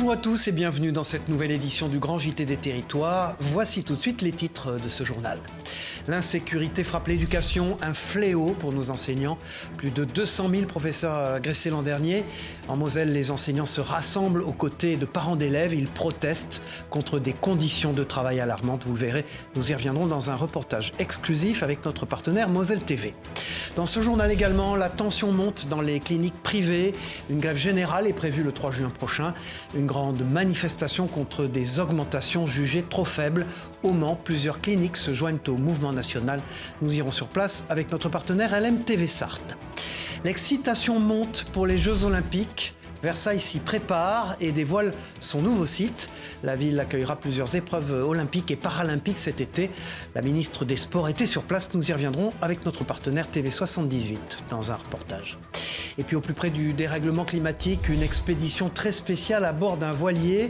Bonjour à tous et bienvenue dans cette nouvelle édition du Grand JT des Territoires. Voici tout de suite les titres de ce journal. L'insécurité frappe l'éducation, un fléau pour nos enseignants. Plus de 200 000 professeurs agressés l'an dernier. En Moselle, les enseignants se rassemblent aux côtés de parents d'élèves. Ils protestent contre des conditions de travail alarmantes. Vous le verrez, nous y reviendrons dans un reportage exclusif avec notre partenaire Moselle TV. Dans ce journal également, la tension monte dans les cliniques privées. Une grève générale est prévue le 3 juin prochain. Une grande manifestation contre des augmentations jugées trop faibles. Au Mans, plusieurs cliniques se joignent au mouvement national. Nous irons sur place avec notre partenaire LMTV Sarthe. L'excitation monte pour les Jeux Olympiques. Versailles s'y prépare et dévoile son nouveau site. La ville accueillera plusieurs épreuves olympiques et paralympiques cet été. La ministre des Sports était sur place. Nous y reviendrons avec notre partenaire TV78 dans un reportage. Et puis au plus près du dérèglement climatique, une expédition très spéciale à bord d'un voilier.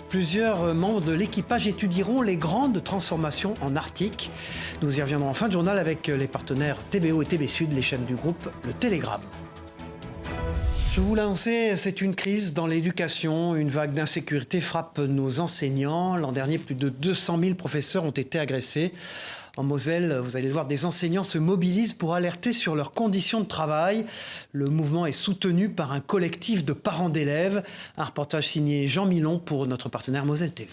Plusieurs membres de l'équipage étudieront les grandes transformations en Arctique. Nous y reviendrons en fin de journal avec les partenaires TBO et TB Sud, les chaînes du groupe Le Télégramme. Je vous l'annonçais, c'est une crise dans l'éducation. Une vague d'insécurité frappe nos enseignants. L'an dernier, plus de 200 000 professeurs ont été agressés. En Moselle, vous allez le voir, des enseignants se mobilisent pour alerter sur leurs conditions de travail. Le mouvement est soutenu par un collectif de parents d'élèves. Un reportage signé Jean Milon pour notre partenaire Moselle TV.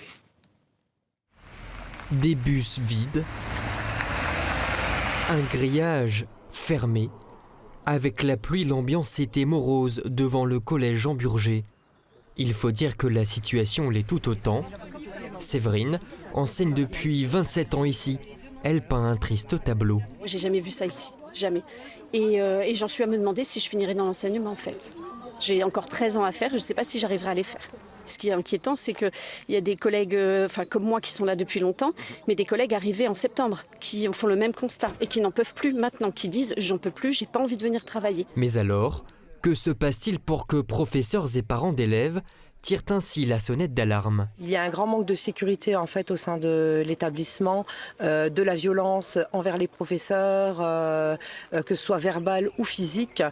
Des bus vides, un grillage fermé. Avec la pluie, l'ambiance était morose devant le collège Jean Burger. Il faut dire que la situation l'est tout autant. Séverine enseigne depuis 27 ans ici. Elle peint un triste tableau. J'ai jamais vu ça ici, jamais. Et j'en suis à me demander si je finirai dans l'enseignement en fait. J'ai encore 13 ans à faire, je ne sais pas si j'arriverai à les faire. Ce qui est inquiétant, c'est qu'il y a des collègues comme moi qui sont là depuis longtemps, mais des collègues arrivés en septembre qui font le même constat et qui n'en peuvent plus maintenant, qui disent « j'en peux plus, j'ai pas envie de venir travailler ». Mais alors, que se passe-t-il pour que professeurs et parents d'élèves tirent ainsi la sonnette d'alarme? Il y a un grand manque de sécurité en fait au sein de l'établissement, de la violence envers les professeurs, que ce soit verbale ou physique,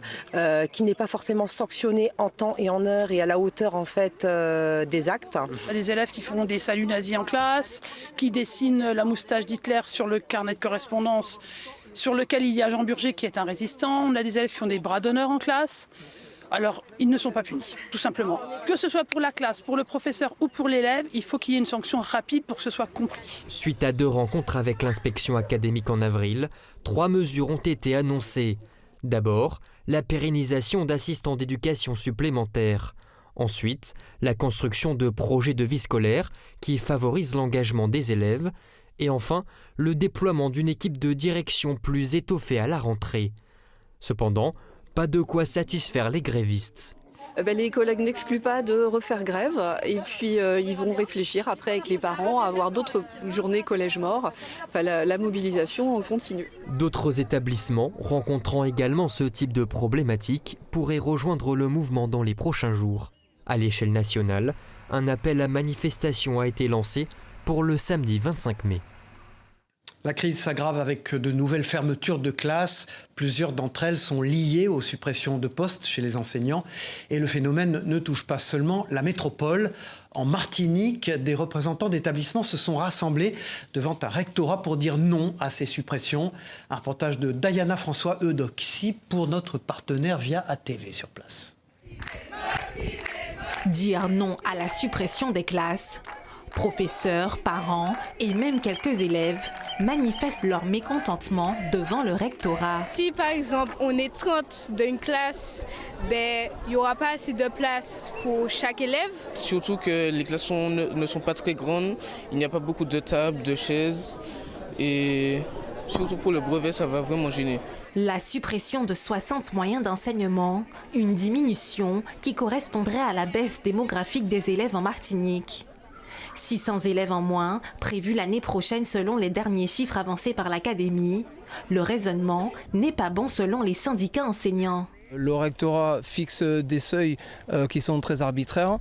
qui n'est pas forcément sanctionnée en temps et en heure et à la hauteur en fait des actes. Il y a des élèves qui font des saluts nazis en classe, qui dessinent la moustache d'Hitler sur le carnet de correspondance sur lequel il y a Jean Burger qui est un résistant. On a des élèves qui font des bras d'honneur en classe. Alors, ils ne sont pas punis, tout simplement. Que ce soit pour la classe, pour le professeur ou pour l'élève, il faut qu'il y ait une sanction rapide pour que ce soit compris. Suite à 2 rencontres avec l'inspection académique en avril, 3 mesures ont été annoncées. D'abord, la pérennisation d'assistants d'éducation supplémentaires. Ensuite, la construction de projets de vie scolaire qui favorisent l'engagement des élèves. Et enfin, le déploiement d'une équipe de direction plus étoffée à la rentrée. Cependant, pas de quoi satisfaire les grévistes. Les collègues n'excluent pas de refaire grève et puis ils vont réfléchir après avec les parents à avoir d'autres journées collège mort. Enfin, la mobilisation continue. D'autres établissements rencontrant également ce type de problématique pourraient rejoindre le mouvement dans les prochains jours. À l'échelle nationale, un appel à manifestation a été lancé pour le samedi 25 mai. La crise s'aggrave avec de nouvelles fermetures de classes. Plusieurs d'entre elles sont liées aux suppressions de postes chez les enseignants. Et le phénomène ne touche pas seulement la métropole. En Martinique, des représentants d'établissements se sont rassemblés devant un rectorat pour dire non à ces suppressions. Un reportage de Diana François Eudoxy pour notre partenaire via ATV sur place. Dire non à la suppression des classes. Professeurs, parents et même quelques élèves manifestent leur mécontentement devant le rectorat. Si par exemple on est 30 d'une classe, il n'y aura pas assez de place pour chaque élève. Surtout que les classes ne sont pas très grandes, il n'y a pas beaucoup de tables, de chaises et surtout pour le brevet ça va vraiment gêner. La suppression de 60 moyens d'enseignement, une diminution qui correspondrait à la baisse démographique des élèves en Martinique. 600 élèves en moins, prévus l'année prochaine selon les derniers chiffres avancés par l'Académie. Le raisonnement n'est pas bon selon les syndicats enseignants. Le rectorat fixe des seuils qui sont très arbitraires,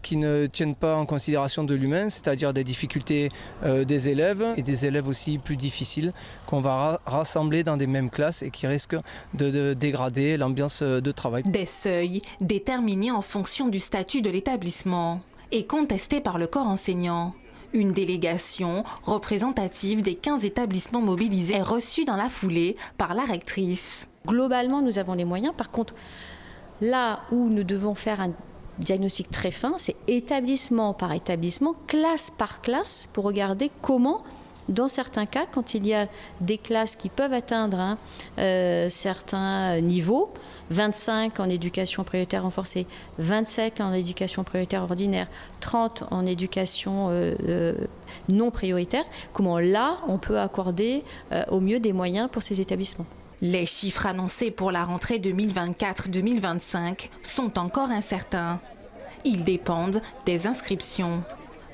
qui ne tiennent pas en considération de l'humain, c'est-à-dire des difficultés des élèves et des élèves aussi plus difficiles qu'on va rassembler dans des mêmes classes et qui risquent de dégrader l'ambiance de travail. Des seuils déterminés en fonction du statut de l'établissement. est contestée par le corps enseignant. Une délégation représentative des 15 établissements mobilisés est reçue dans la foulée par la rectrice. Globalement, nous avons les moyens. Par contre, là où nous devons faire un diagnostic très fin, c'est établissement par établissement, classe par classe, pour regarder comment, dans certains cas, quand il y a des classes qui peuvent atteindre certains niveaux, 25 en éducation prioritaire renforcée, 25 en éducation prioritaire ordinaire, 30 en éducation non prioritaire, comment là, on peut accorder au mieux des moyens pour ces établissements. Les chiffres annoncés pour la rentrée 2024-2025 sont encore incertains. Ils dépendent des inscriptions.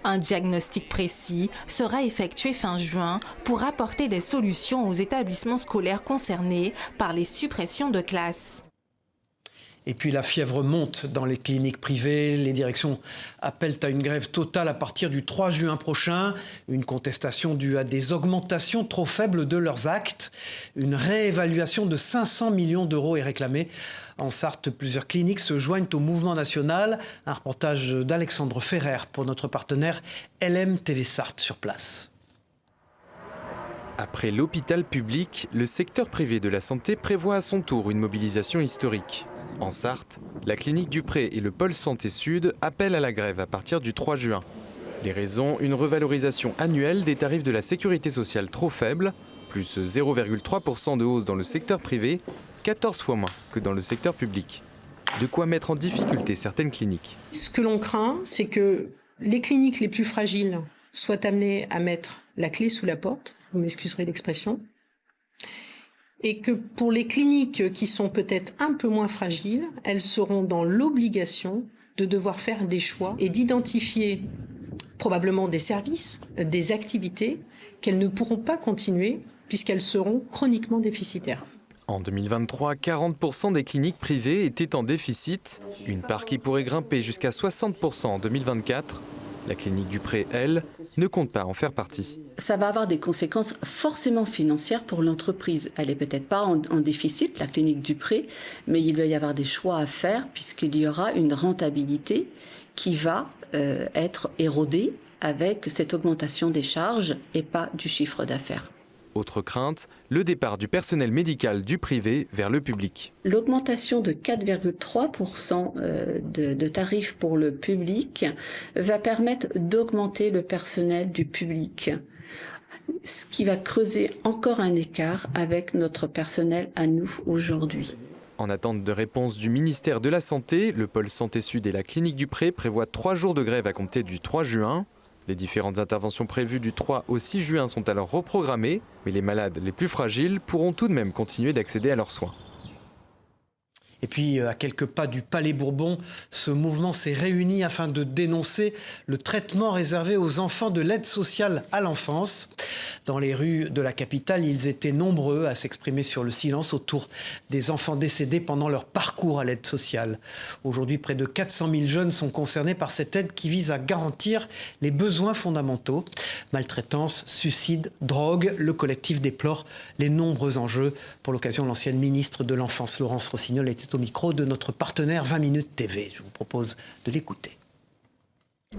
Un diagnostic précis sera effectué fin juin pour apporter des solutions aux établissements scolaires concernés par les suppressions de classes. Et puis la fièvre monte dans les cliniques privées. Les directions appellent à une grève totale à partir du 3 juin prochain. Une contestation due à des augmentations trop faibles de leurs actes. Une réévaluation de 500 millions d'euros est réclamée. En Sarthe, plusieurs cliniques se joignent au mouvement national. Un reportage d'Alexandre Ferrer pour notre partenaire LM TV Sarthe sur place. Après l'hôpital public, le secteur privé de la santé prévoit à son tour une mobilisation historique. En Sarthe, la clinique du Pré et le pôle santé sud appellent à la grève à partir du 3 juin. Les raisons, une revalorisation annuelle des tarifs de la sécurité sociale trop faible, plus 0,3% de hausse dans le secteur privé, 14 fois moins que dans le secteur public. De quoi mettre en difficulté certaines cliniques. Ce que l'on craint, c'est que les cliniques les plus fragiles soient amenées à mettre la clé sous la porte, vous m'excuserez l'expression, et que pour les cliniques qui sont peut-être un peu moins fragiles, elles seront dans l'obligation de devoir faire des choix et d'identifier probablement des services, des activités qu'elles ne pourront pas continuer puisqu'elles seront chroniquement déficitaires. En 2023, 40% des cliniques privées étaient en déficit, une part qui pourrait grimper jusqu'à 60% en 2024. La clinique du Pré, elle, ne compte pas en faire partie. Ça va avoir des conséquences forcément financières pour l'entreprise. Elle n'est peut-être pas en déficit, la clinique du Pré, mais il va y avoir des choix à faire puisqu'il y aura une rentabilité qui va être érodée avec cette augmentation des charges et pas du chiffre d'affaires. Autre crainte, le départ du personnel médical du privé vers le public. L'augmentation de 4,3% de tarifs pour le public va permettre d'augmenter le personnel du public, ce qui va creuser encore un écart avec notre personnel à nous aujourd'hui. En attente de réponse du ministère de la Santé, le pôle Santé Sud et la clinique du Pré prévoient 3 jours de grève à compter du 3 juin. Les différentes interventions prévues du 3 au 6 juin sont alors reprogrammées, mais les malades les plus fragiles pourront tout de même continuer d'accéder à leurs soins. Et puis, à quelques pas du Palais Bourbon, ce mouvement s'est réuni afin de dénoncer le traitement réservé aux enfants de l'aide sociale à l'enfance. Dans les rues de la capitale, ils étaient nombreux à s'exprimer sur le silence autour des enfants décédés pendant leur parcours à l'aide sociale. Aujourd'hui, près de 400 000 jeunes sont concernés par cette aide qui vise à garantir les besoins fondamentaux. Maltraitance, suicide, drogue, le collectif déplore les nombreux enjeux. Pour l'occasion, l'ancienne ministre de l'Enfance, Laurence Rossignol, était au micro de notre partenaire 20 minutes TV. Je vous propose de l'écouter.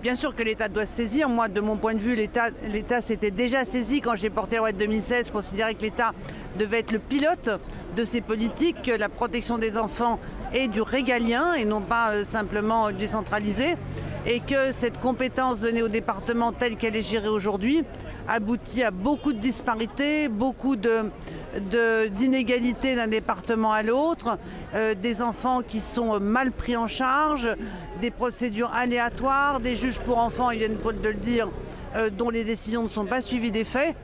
Bien sûr que l'État doit se saisir. Moi, de mon point de vue, l'État s'était déjà saisi quand j'ai porté la loi de 2016. Je considérais que l'État devait être le pilote de ces politiques, que la protection des enfants est du régalien et non pas simplement décentralisée. Et que cette compétence donnée au département telle qu'elle est gérée aujourd'hui aboutit à beaucoup de disparités, beaucoup d'inégalités d'un département à l'autre, des enfants qui sont mal pris en charge, des procédures aléatoires, des juges pour enfants, ils viennent de le dire, dont les décisions ne sont pas suivies des faits.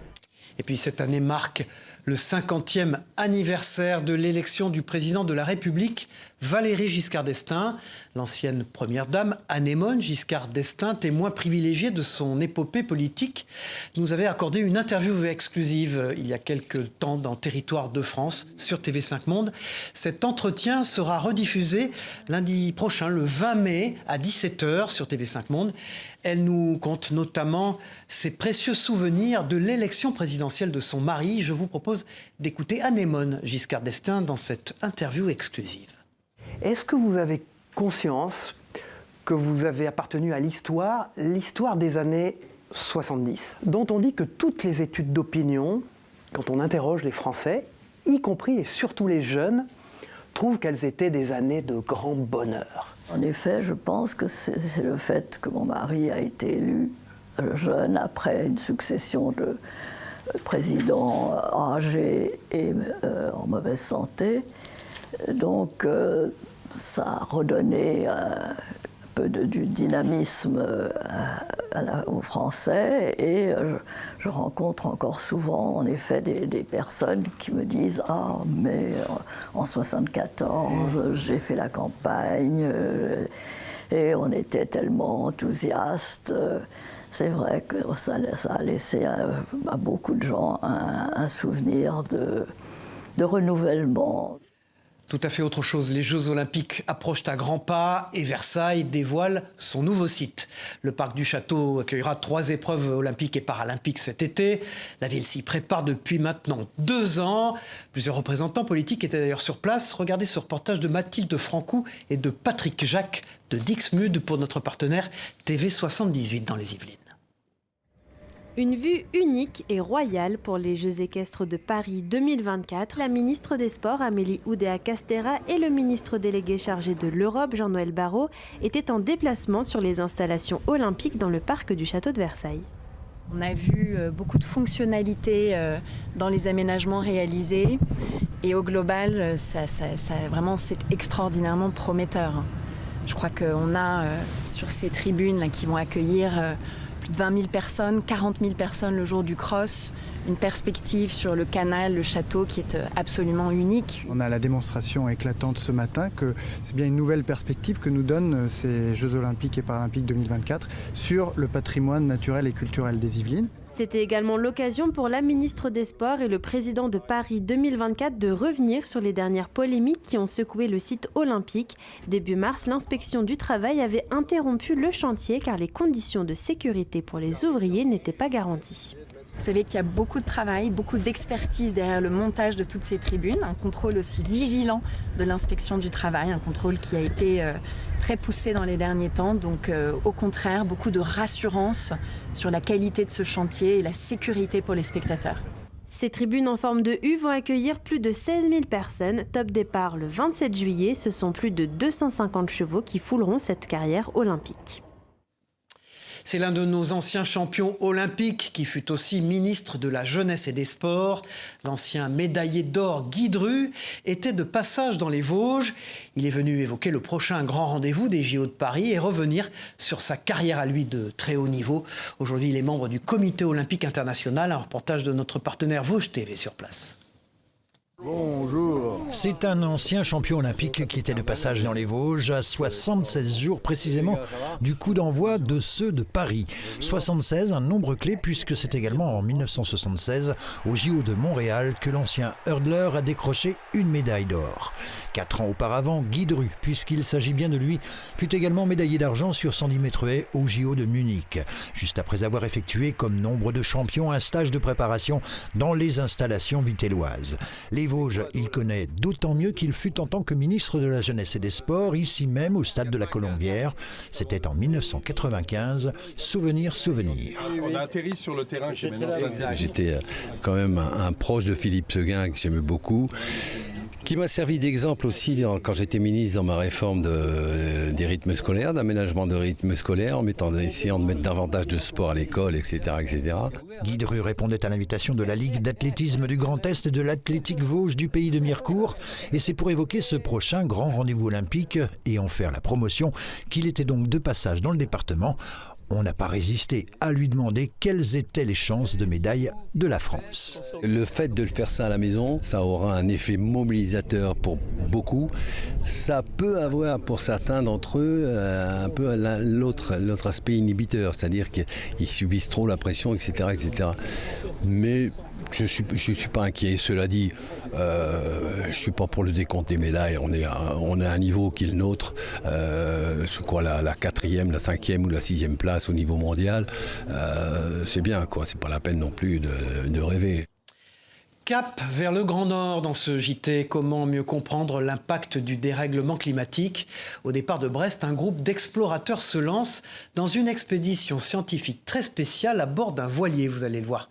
Et puis cette année marque le 50e anniversaire de l'élection du président de la République, Valéry Giscard d'Estaing. L'ancienne première dame, Anémone Giscard d'Estaing, témoin privilégié de son épopée politique, nous avait accordé une interview exclusive il y a quelques temps dans Territoire de France sur TV5 Monde. Cet entretien sera rediffusé lundi prochain, le 20 mai à 17h sur TV5 Monde. Elle nous conte notamment ses précieux souvenirs de l'élection présidentielle de son mari. Je vous propose d'écouter Anémone Giscard d'Estaing dans cette interview exclusive. Est-ce que vous avez conscience que vous avez appartenu à l'histoire des années 70, dont on dit que toutes les études d'opinion, quand on interroge les Français, y compris et surtout les jeunes, trouvent qu'elles étaient des années de grand bonheur. En effet, je pense que c'est le fait que mon mari a été élu jeune après une succession de présidents âgés et en mauvaise santé. Donc ça a redonné un peu du dynamisme aux Français et je rencontre encore souvent en effet des personnes qui me disent « Ah, mais en 74, j'ai fait la campagne et on était tellement enthousiastes ». C'est vrai que ça a laissé à beaucoup de gens un souvenir de renouvellement. Tout à fait autre chose. Les Jeux Olympiques approchent à grands pas et Versailles dévoile son nouveau site. Le parc du Château accueillera 3 épreuves olympiques et paralympiques cet été. La ville s'y prépare depuis maintenant 2 ans. Plusieurs représentants politiques étaient d'ailleurs sur place. Regardez ce reportage de Mathilde Francou et de Patrick Jacques de Dixmude pour notre partenaire TV78 dans les Yvelines. Une vue unique et royale pour les Jeux équestres de Paris 2024. La ministre des Sports, Amélie Oudéa-Castéra, et le ministre délégué chargé de l'Europe, Jean-Noël Barrot, étaient en déplacement sur les installations olympiques dans le parc du château de Versailles. On a vu beaucoup de fonctionnalités dans les aménagements réalisés et au global, vraiment, c'est extraordinairement prometteur. Je crois qu'on a sur ces tribunes là, qui vont accueillir plus de 20 000 personnes, 40 000 personnes le jour du cross, une perspective sur le canal, le château qui est absolument unique. On a la démonstration éclatante ce matin que c'est bien une nouvelle perspective que nous donnent ces Jeux Olympiques et Paralympiques 2024 sur le patrimoine naturel et culturel des Yvelines. C'était également l'occasion pour la ministre des Sports et le président de Paris 2024 de revenir sur les dernières polémiques qui ont secoué le site olympique. Début mars, l'inspection du travail avait interrompu le chantier car les conditions de sécurité pour les ouvriers n'étaient pas garanties. Vous savez qu'il y a beaucoup de travail, beaucoup d'expertise derrière le montage de toutes ces tribunes, un contrôle aussi vigilant de l'inspection du travail, un contrôle qui a été très poussé dans les derniers temps. Donc au contraire, beaucoup de rassurance sur la qualité de ce chantier et la sécurité pour les spectateurs. Ces tribunes en forme de U vont accueillir plus de 16 000 personnes. Top départ le 27 juillet, ce sont plus de 250 chevaux qui fouleront cette carrière olympique. C'est l'un de nos anciens champions olympiques qui fut aussi ministre de la Jeunesse et des Sports. L'ancien médaillé d'or Guy Dru était de passage dans les Vosges. Il est venu évoquer le prochain grand rendez-vous des JO de Paris et revenir sur sa carrière à lui de très haut niveau. Aujourd'hui, il est membre du Comité olympique international. Un reportage de notre partenaire Vosges TV sur place. Bonjour. C'est un ancien champion olympique qui était de passage dans les Vosges à 76 jours précisément du coup d'envoi de ceux de Paris. 76, un nombre clé puisque c'est également en 1976 au JO de Montréal que l'ancien hurdler a décroché une médaille d'or. 4 ans auparavant, Guy Dru, puisqu'il s'agit bien de lui, fut également médaillé d'argent sur 110 mètres haies au JO de Munich, juste après avoir effectué comme nombre de champions un stage de préparation dans les installations vitelloises. Les Vosges, il connaît d'autant mieux qu'il fut en tant que ministre de la Jeunesse et des Sports, ici même au stade de la Colombière. C'était en 1995. Souvenir. On a atterri sur le terrain. J'étais quand même un proche de Philippe Seguin que j'aimais beaucoup, qui m'a servi d'exemple aussi quand j'étais ministre dans ma réforme des rythmes scolaires, d'aménagement de rythmes scolaires, essayant de mettre davantage de sport à l'école, etc., etc. Guy Dru répondait à l'invitation de la Ligue d'athlétisme du Grand Est et de l'Athlétique Vosges du pays de Mirecourt, et c'est pour évoquer ce prochain grand rendez-vous olympique et en faire la promotion qu'il était donc de passage dans le département. On n'a pas résisté à lui demander quelles étaient les chances de médaille de la France. Le fait de le faire ça à la maison, ça aura un effet mobilisateur pour beaucoup. Ça peut avoir pour certains d'entre eux un peu l'autre aspect inhibiteur, c'est-à-dire qu'ils subissent trop la pression, etc., etc. Mais je suis pas inquiet. Cela dit, je suis pas pour le décompte des médailles. On est à un niveau qui est le nôtre. C'est quoi la 4e, la 5e ou la 6e place au niveau mondial. C'est bien, quoi. C'est pas la peine non plus de rêver. Cap vers le Grand Nord dans ce JT. Comment mieux comprendre l'impact du dérèglement climatique? Au départ de Brest, un groupe d'explorateurs se lance dans une expédition scientifique très spéciale à bord d'un voilier, vous allez le voir.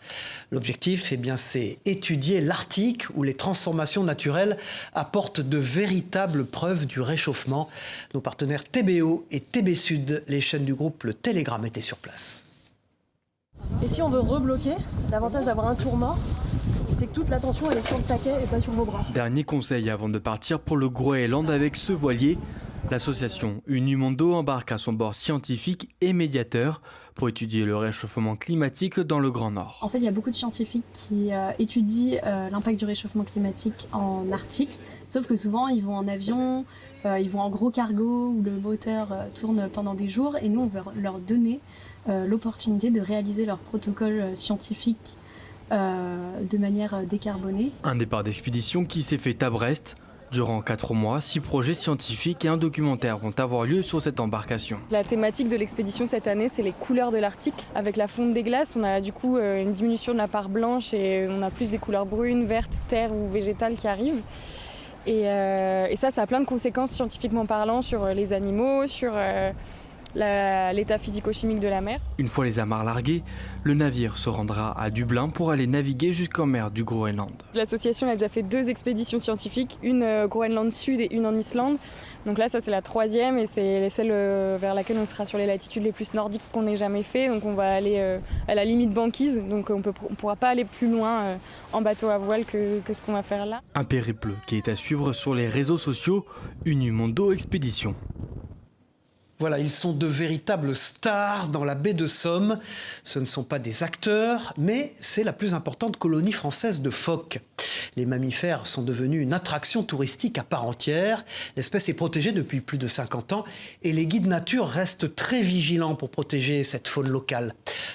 L'objectif, c'est étudier l'Arctique où les transformations naturelles apportent de véritables preuves du réchauffement. Nos partenaires TBO et TB Sud, les chaînes du groupe Le Télégramme, étaient sur place. Et si on veut rebloquer, l'avantage d'avoir un tour mort, c'est que toute l'attention elle est sur le taquet et pas sur vos bras. Dernier conseil avant de partir pour le Groenland avec ce voilier. L'association Unimondo embarque à son bord scientifique et médiateur pour étudier le réchauffement climatique dans le Grand Nord. En fait, il y a beaucoup de scientifiques qui étudient l'impact du réchauffement climatique en Arctique, sauf que souvent ils vont en avion, ils vont en gros cargo où le moteur tourne pendant des jours et nous on veut leur donner l'opportunité de réaliser leur protocole scientifique de manière décarbonée. Un départ d'expédition qui s'est fait à Brest. Durant 4 mois, 6 projets scientifiques et un documentaire vont avoir lieu sur cette embarcation. La thématique de l'expédition cette année, c'est les couleurs de l'Arctique. Avec la fonte des glaces, on a du coup une diminution de la part blanche et on a plus des couleurs brunes, vertes, terre ou végétales qui arrivent. Et ça a plein de conséquences scientifiquement parlant sur les animaux, sur l'état physico-chimique de la mer. Une fois les amarres larguées, le navire se rendra à Dublin pour aller naviguer jusqu'en mer du Groenland. L'association a déjà fait 2 expéditions scientifiques, une Groenland Sud et une en Islande. Donc là, ça c'est la 3e et c'est celle vers laquelle on sera sur les latitudes les plus nordiques qu'on ait jamais fait. Donc on va aller à la limite banquise, donc on ne pourra pas aller plus loin en bateau à voile que ce qu'on va faire là. Un périple qui est à suivre sur les réseaux sociaux, Unimondo Expédition. Voilà, ils sont de véritables stars dans la baie de Somme. Ce ne sont pas des acteurs, mais c'est la plus importante colonie française de phoques. Les mammifères sont devenus une attraction touristique à part entière. L'espèce est protégée depuis plus de 50 ans et les guides nature restent très vigilants pour protéger cette faune locale.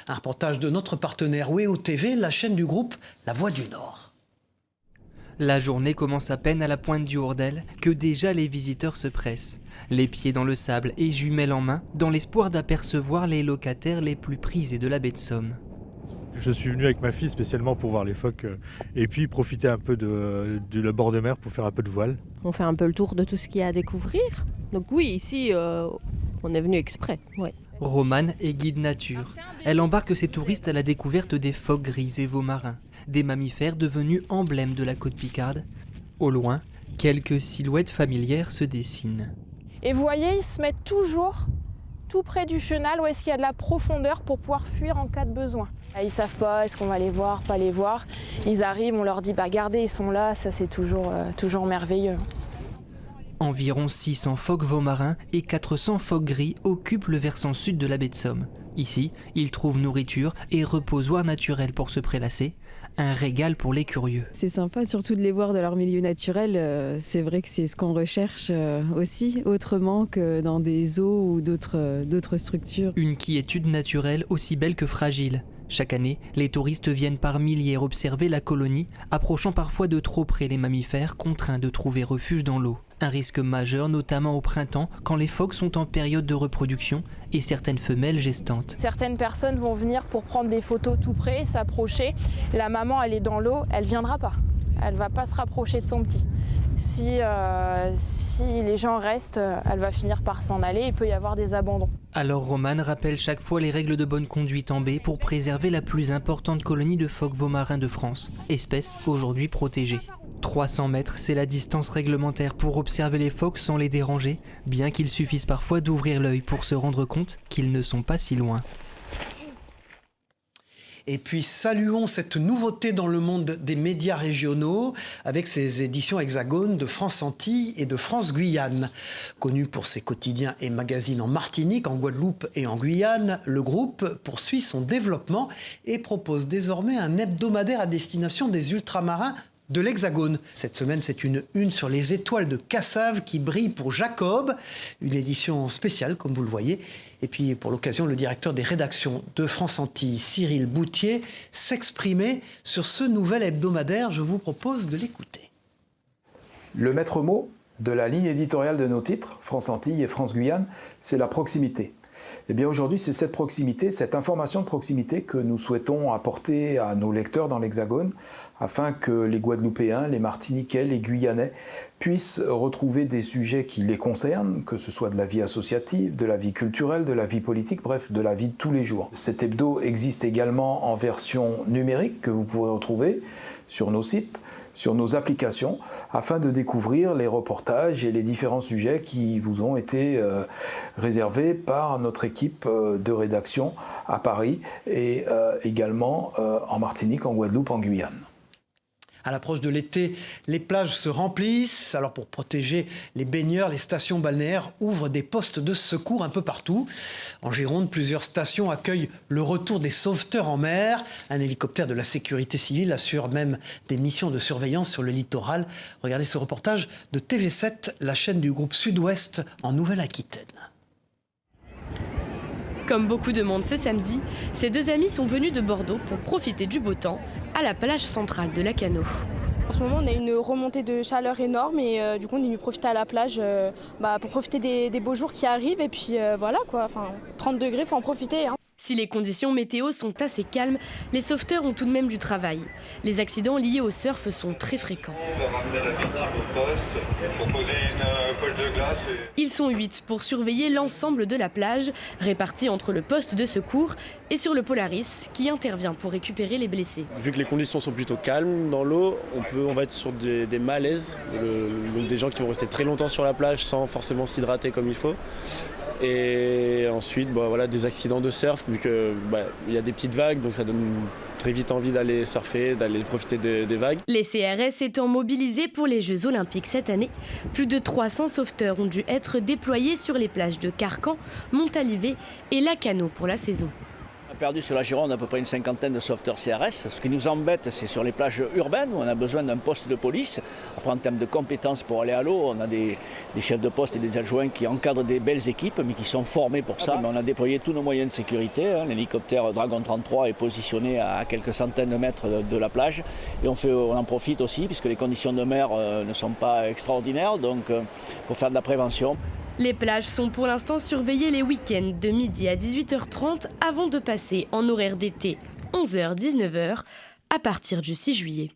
Un reportage de notre partenaire WEO TV, la chaîne du groupe La Voix du Nord. La journée commence à peine à la pointe du Hourdel que déjà les visiteurs se pressent. Les pieds dans le sable et jumelles en main, dans l'espoir d'apercevoir les locataires les plus prisés de la baie de Somme. Je suis venu avec ma fille spécialement pour voir les phoques et puis profiter un peu de la bord de mer pour faire un peu de voile. On fait un peu le tour de tout ce qu'il y a à découvrir. Donc oui, ici, on est venu exprès. Ouais. Romane est guide nature. Elle embarque ses touristes à la découverte des phoques gris et veaux marins, des mammifères devenus emblèmes de la côte picarde. Au loin, quelques silhouettes familières se dessinent. Et vous voyez, ils se mettent toujours tout près du chenal où est-ce qu'il y a de la profondeur pour pouvoir fuir en cas de besoin. Ils savent pas, est-ce qu'on va les voir, pas les voir. Ils arrivent, on leur dit, regardez, ils sont là, ça c'est toujours merveilleux. Environ 600 phoques veaux marins et 400 phoques gris occupent le versant sud de la baie de Somme. Ici, ils trouvent nourriture et reposoir naturel pour se prélasser. Un régal pour les curieux. C'est sympa surtout de les voir dans leur milieu naturel. C'est vrai que c'est ce qu'on recherche aussi, autrement que dans des zoos ou d'autres structures. Une quiétude naturelle aussi belle que fragile. Chaque année, les touristes viennent par milliers observer la colonie, approchant parfois de trop près les mammifères contraints de trouver refuge dans l'eau. Un risque majeur notamment au printemps quand les phoques sont en période de reproduction et certaines femelles gestantes. Certaines personnes vont venir pour prendre des photos tout près, s'approcher. La maman, elle est dans l'eau, elle viendra pas. Elle va pas se rapprocher de son petit. Si les gens restent, elle va finir par s'en aller, il peut y avoir des abandons. Alors Romane rappelle chaque fois les règles de bonne conduite en baie pour préserver la plus importante colonie de phoques veaux marins de France, espèce aujourd'hui protégée. 300 mètres, c'est la distance réglementaire pour observer les phoques sans les déranger, bien qu'il suffise parfois d'ouvrir l'œil pour se rendre compte qu'ils ne sont pas si loin. Et puis saluons cette nouveauté dans le monde des médias régionaux avec ses éditions Hexagone de France Antilles et de France Guyane. Connu pour ses quotidiens et magazines en Martinique, en Guadeloupe et en Guyane, le groupe poursuit son développement et propose désormais un hebdomadaire à destination des ultramarins de l'Hexagone. Cette semaine, c'est une sur les étoiles de Cassave qui brillent pour Jacob. Une édition spéciale, comme vous le voyez. Et puis, pour l'occasion, le directeur des rédactions de France Antilles, Cyril Boutier, s'exprimait sur ce nouvel hebdomadaire. Je vous propose de l'écouter. Le maître mot de la ligne éditoriale de nos titres, France Antilles et France Guyane, c'est la proximité. Eh bien aujourd'hui, c'est cette proximité, cette information de proximité que nous souhaitons apporter à nos lecteurs dans l'Hexagone, afin que les Guadeloupéens, les Martiniquais, les Guyanais puissent retrouver des sujets qui les concernent, que ce soit de la vie associative, de la vie culturelle, de la vie politique, bref, de la vie de tous les jours. Cet hebdo existe également en version numérique que vous pourrez retrouver sur nos sites, sur nos applications, afin de découvrir les reportages et les différents sujets qui vous ont été réservés par notre équipe de rédaction à Paris et également en Martinique, en Guadeloupe, en Guyane. À l'approche de l'été, les plages se remplissent. Alors pour protéger les baigneurs, les stations balnéaires ouvrent des postes de secours un peu partout. En Gironde, plusieurs stations accueillent le retour des sauveteurs en mer. Un hélicoptère de la sécurité civile assure même des missions de surveillance sur le littoral. Regardez ce reportage de TV7, la chaîne du groupe Sud-Ouest en Nouvelle-Aquitaine. Comme beaucoup de monde ce samedi, ces deux amis sont venus de Bordeaux pour profiter du beau temps à la plage centrale de Lacanau. En ce moment, on a une remontée de chaleur énorme et du coup, on est venu profiter à la plage pour profiter des beaux jours qui arrivent. Et puis voilà quoi, 30 degrés, il faut en profiter. Hein. Si les conditions météo sont assez calmes, les sauveteurs ont tout de même du travail. Les accidents liés au surf sont très fréquents. Ils sont 8 pour surveiller l'ensemble de la plage, répartis entre le poste de secours et sur le Polaris, qui intervient pour récupérer les blessés. Vu que les conditions sont plutôt calmes dans l'eau, on va être sur des malaises, donc des gens qui vont rester très longtemps sur la plage sans forcément s'hydrater comme il faut. Et ensuite, des accidents de surf, vu qu'il y a des petites vagues, donc ça donne très vite envie d'aller surfer, d'aller profiter des vagues. Les CRS étant mobilisés pour les Jeux Olympiques cette année, plus de 300 sauveteurs ont dû être déployés sur les plages de Carcan, Montalivet et Lacanau pour la saison. On a perdu sur la Gironde à peu près une cinquantaine de sauveteurs CRS. Ce qui nous embête, c'est sur les plages urbaines où on a besoin d'un poste de police. Après, en termes de compétences pour aller à l'eau, on a des chefs de poste et des adjoints qui encadrent des belles équipes, mais qui sont formés pour ça. Mais on a déployé tous nos moyens de sécurité. L'hélicoptère Dragon 33 est positionné à quelques centaines de mètres de la plage. Et on en profite aussi, puisque les conditions de mer ne sont pas extraordinaires, donc pour faire de la prévention. Les plages sont pour l'instant surveillées les week-ends de midi à 18h30 avant de passer en horaire d'été 11h-19h à partir du 6 juillet.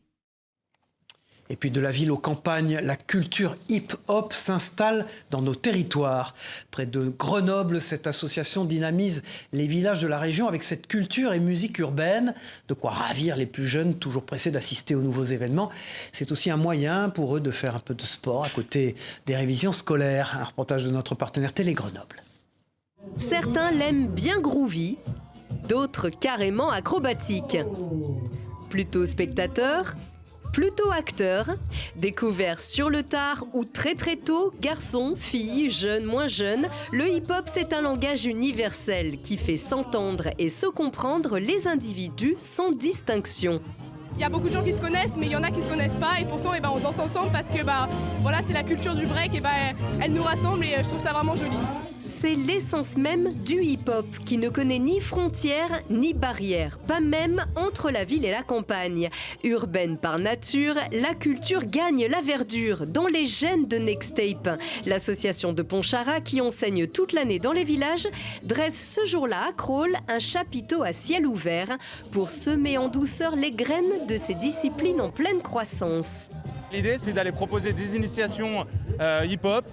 Et puis de la ville aux campagnes, la culture hip-hop s'installe dans nos territoires. Près de Grenoble, cette association dynamise les villages de la région avec cette culture et musique urbaine. De quoi ravir les plus jeunes, toujours pressés d'assister aux nouveaux événements. C'est aussi un moyen pour eux de faire un peu de sport à côté des révisions scolaires. Un reportage de notre partenaire Télé Grenoble. Certains l'aiment bien groovy, d'autres carrément acrobatique. Plutôt spectateur, plutôt acteur, découvert sur le tard ou très tôt, garçons, filles, jeunes, moins jeunes, le hip-hop c'est un langage universel qui fait s'entendre et se comprendre les individus sans distinction. Il y a beaucoup de gens qui se connaissent, mais il y en a qui ne se connaissent pas et pourtant on danse ensemble parce que c'est la culture du break et elle nous rassemble et je trouve ça vraiment joli. C'est l'essence même du hip-hop qui ne connaît ni frontières ni barrières, pas même entre la ville et la campagne. Urbaine par nature, la culture gagne la verdure dans les gènes de Nextape. L'association de Pontcharra qui enseigne toute l'année dans les villages dresse ce jour-là à Crolles un chapiteau à ciel ouvert pour semer en douceur les graines de ces disciplines en pleine croissance. L'idée c'est d'aller proposer des initiations hip-hop,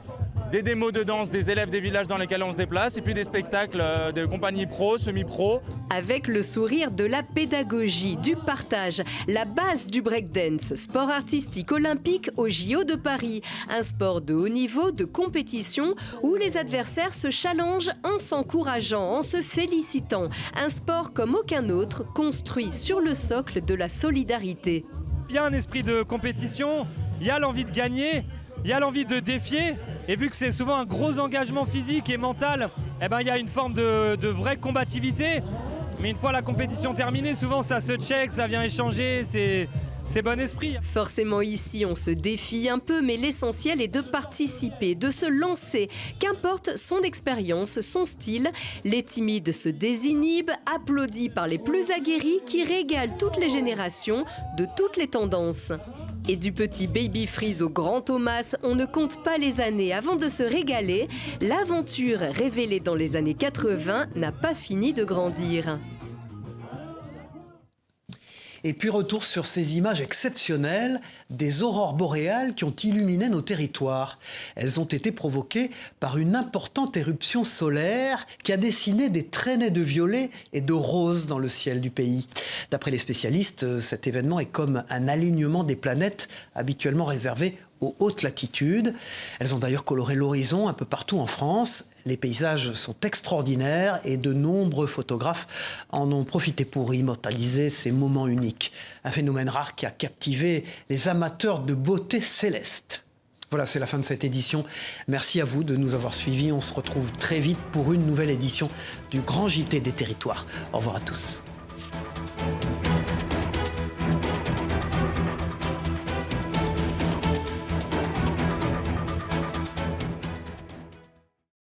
des démos de danse des élèves des villages dans lesquels on se déplace et puis des spectacles de compagnies pro, semi-pro. Avec le sourire de la pédagogie, du partage, la base du breakdance, sport artistique olympique au JO de Paris. Un sport de haut niveau, de compétition, où les adversaires se challengent en s'encourageant, en se félicitant. Un sport comme aucun autre, construit sur le socle de la solidarité. Il y a un esprit de compétition, il y a l'envie de gagner, il y a l'envie de défier. Et vu que c'est souvent un gros engagement physique et mental, il y a une forme de vraie combativité. Mais une fois la compétition terminée, souvent ça se check, ça vient échanger, c'est bon esprit. Forcément ici on se défie un peu, mais l'essentiel est de participer, de se lancer. Qu'importe son expérience, son style, les timides se désinhibent, applaudis par les plus aguerris qui régalent toutes les générations de toutes les tendances. Et du petit Baby Freeze au grand Thomas, on ne compte pas les années avant de se régaler. L'aventure révélée dans les années 80 n'a pas fini de grandir. Et puis retour sur ces images exceptionnelles des aurores boréales qui ont illuminé nos territoires. Elles ont été provoquées par une importante éruption solaire qui a dessiné des traînées de violet et de rose dans le ciel du pays. D'après les spécialistes, cet événement est comme un alignement des planètes habituellement réservé aux hautes latitudes. Elles ont d'ailleurs coloré l'horizon un peu partout en France. Les paysages sont extraordinaires et de nombreux photographes en ont profité pour immortaliser ces moments uniques. Un phénomène rare qui a captivé les amateurs de beauté céleste. Voilà, c'est la fin de cette édition. Merci à vous de nous avoir suivis. On se retrouve très vite pour une nouvelle édition du Grand JT des Territoires. Au revoir à tous.